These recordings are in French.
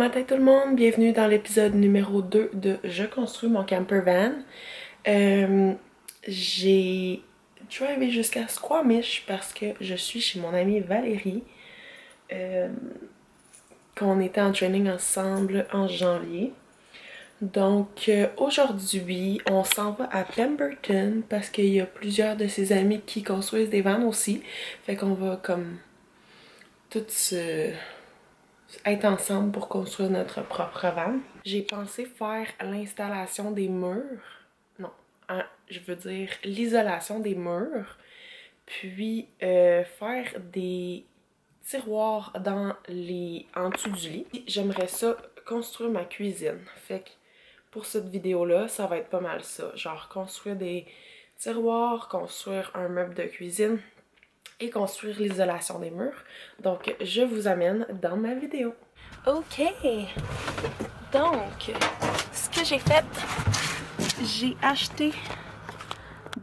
matin tout le monde, bienvenue dans l'épisode numéro 2 de Je construis mon camper van. J'ai drivé jusqu'à Squamish parce que je suis chez mon amie Valérie, qu'on était en training ensemble en janvier. Donc aujourd'hui, on s'en va à Pemberton parce qu'il y a plusieurs de ses amis qui construisent des vannes aussi. Fait qu'on va comme toutes être ensemble pour construire notre propre van. J'ai pensé faire l'installation des murs. Non, je veux dire l'isolation des murs. Puis faire des tiroirs en dessous du lit. J'aimerais ça construire ma cuisine. Fait que pour cette vidéo-là, ça va être pas mal ça. Genre construire des tiroirs, construire un meuble de cuisine et construire l'isolation des murs. Donc, je vous amène dans ma vidéo. Ok, donc, ce que j'ai fait, j'ai acheté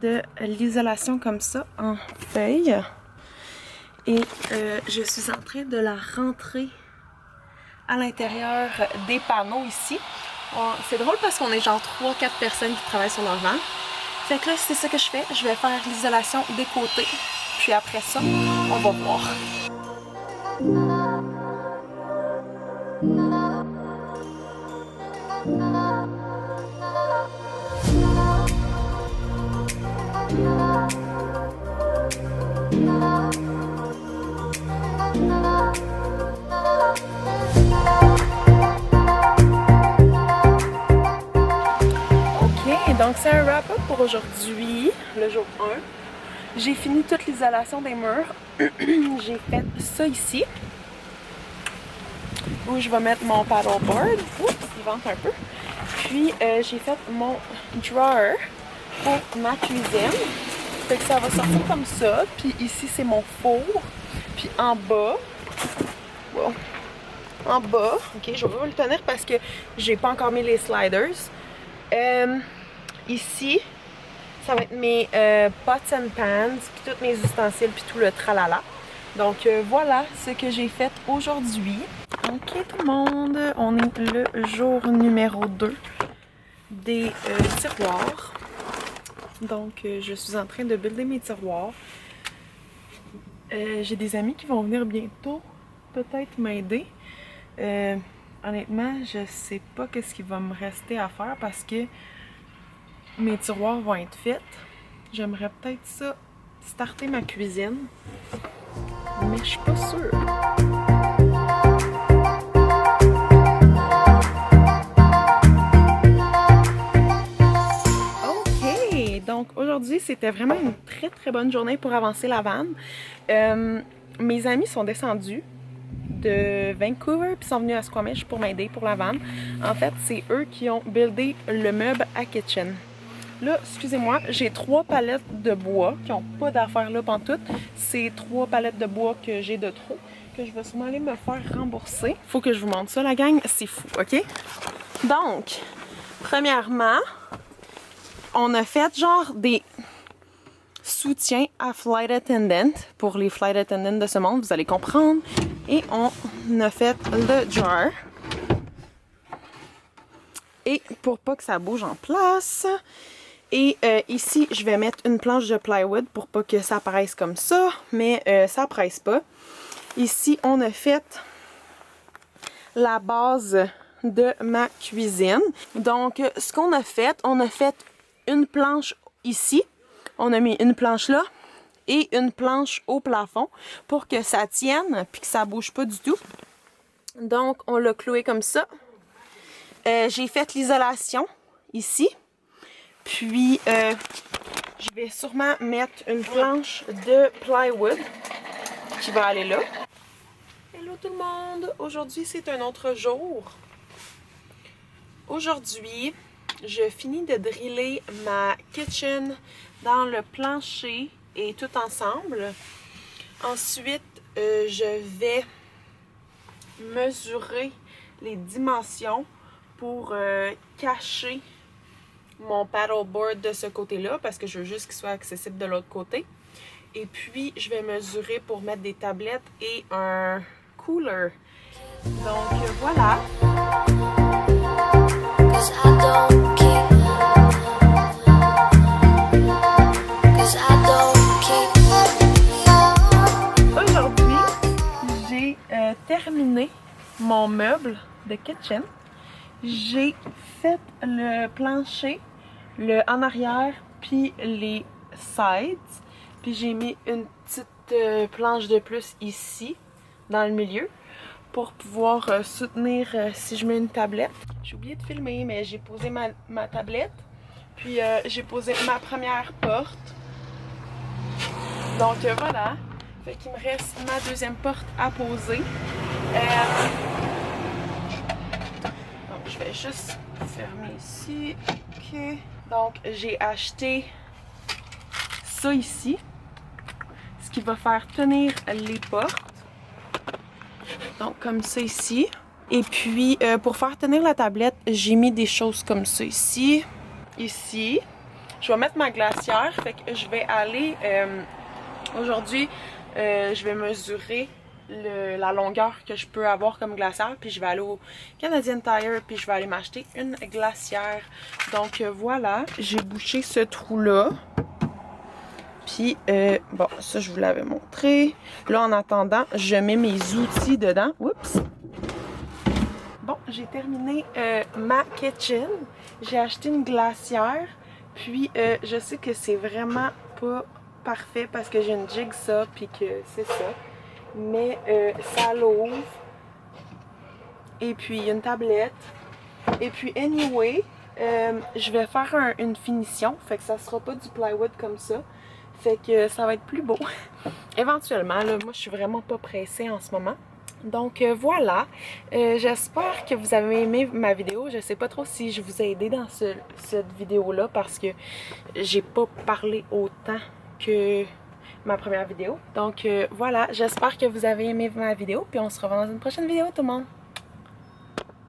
de l'isolation comme ça en feuilles et je suis en train de la rentrer à l'intérieur des panneaux ici. C'est drôle parce qu'on est genre 3-4 personnes qui travaillent sur leur van. Fait que là, c'est ça que je fais. Je vais faire l'isolation des côtés. Puis après ça, on va voir. Ok, donc c'est un wrap-up pour aujourd'hui, le jour 1. J'ai fini toute l'isolation des murs. J'ai fait ça ici, où je vais mettre mon paddleboard. Oups, il vente un peu. Puis j'ai fait mon drawer pour ma cuisine. Fait que ça va sortir comme ça. Puis ici c'est mon four. Puis en bas, wow. En bas, ok, je vais pas le tenir parce que j'ai pas encore mis les sliders. Ici, ça va être mes pots and pans, puis tous mes ustensiles, puis tout le tralala. Donc voilà ce que j'ai fait aujourd'hui. Ok tout le monde, on est le jour numéro 2 des tiroirs. Donc je suis en train de builder mes tiroirs. J'ai des amis qui vont venir bientôt peut-être m'aider. Honnêtement, je sais pas qu'est-ce qu'il va me rester à faire parce que mes tiroirs vont être faits. J'aimerais peut-être ça, starter ma cuisine, mais je suis pas sûre. Ok, donc aujourd'hui c'était vraiment une très bonne journée pour avancer la vanne. Mes amis sont descendus de Vancouver puis sont venus à Squamish pour m'aider pour la vanne. En fait, c'est eux qui ont buildé le meuble à kitchen. Là, excusez-moi, j'ai 3 palettes de bois qui n'ont pas d'affaires là pantoute. C'est 3 palettes de bois que j'ai de trop, que je vais sûrement aller me faire rembourser. Faut que je vous montre ça, la gang, c'est fou, ok? Donc, premièrement, on a fait genre des soutiens à flight attendant. Pour les flight attendants de ce monde, vous allez comprendre. Et on a fait le jar. Et pour pas que ça bouge en place. Et ici, je vais mettre une planche de plywood pour pas que ça apparaisse comme ça, mais ça presse pas. Ici, on a fait la base de ma cuisine. Donc, ce qu'on a fait, on a fait une planche ici. On a mis une planche là et une planche au plafond pour que ça tienne puis que ça bouge pas du tout. Donc, on l'a cloué comme ça. J'ai fait l'isolation ici. Puis, je vais sûrement mettre une planche de plywood qui va aller là. Hello tout le monde! Aujourd'hui, c'est un autre jour. Aujourd'hui, je finis de driller ma kitchen dans le plancher et tout ensemble. Ensuite, je vais mesurer les dimensions pour cacher mon paddleboard de ce côté-là parce que je veux juste qu'il soit accessible de l'autre côté. Et puis, je vais mesurer pour mettre des tablettes et un cooler. Donc, voilà. Aujourd'hui, j'ai terminé mon meuble de kitchen. J'ai fait le plancher, le en arrière, puis les sides. Puis j'ai mis une petite planche de plus ici, dans le milieu, pour pouvoir soutenir si je mets une tablette. J'ai oublié de filmer, mais j'ai posé ma tablette. Puis j'ai posé ma première porte. Donc voilà. Fait qu'il me reste ma deuxième porte à poser. Donc je vais juste fermer ici. Ok. Donc j'ai acheté ça ici. Ce qui va faire tenir les portes. Donc comme ça ici. Et puis pour faire tenir la tablette, j'ai mis des choses comme ça ici. Ici. Je vais mettre ma glacière. Fait que je vais aller... aujourd'hui, je vais mesurer la longueur que je peux avoir comme glacière. Puis je vais aller au Canadian Tire. Puis je vais aller m'acheter une glacière. Donc voilà. J'ai bouché ce trou-là. Puis, bon, ça je vous l'avais montré. Là, en attendant, je mets mes outils dedans. Oups! Bon, j'ai terminé ma kitchen. J'ai acheté une glacière. Puis, je sais que c'est vraiment pas parfait parce que j'ai une jigsaw puis que c'est ça. Mais ça l'ouvre. Et puis, il y a une tablette. Et puis, anyway, je vais faire une finition. Fait que ça sera pas du plywood comme ça. Fait que ça va être plus beau. Éventuellement, là, moi je suis vraiment pas pressée en ce moment. Donc voilà, j'espère que vous avez aimé ma vidéo. Je sais pas trop si je vous ai aidé dans cette vidéo-là parce que j'ai pas parlé autant que ma première vidéo. Donc voilà, j'espère que vous avez aimé ma vidéo. Puis on se revoit dans une prochaine vidéo tout le monde.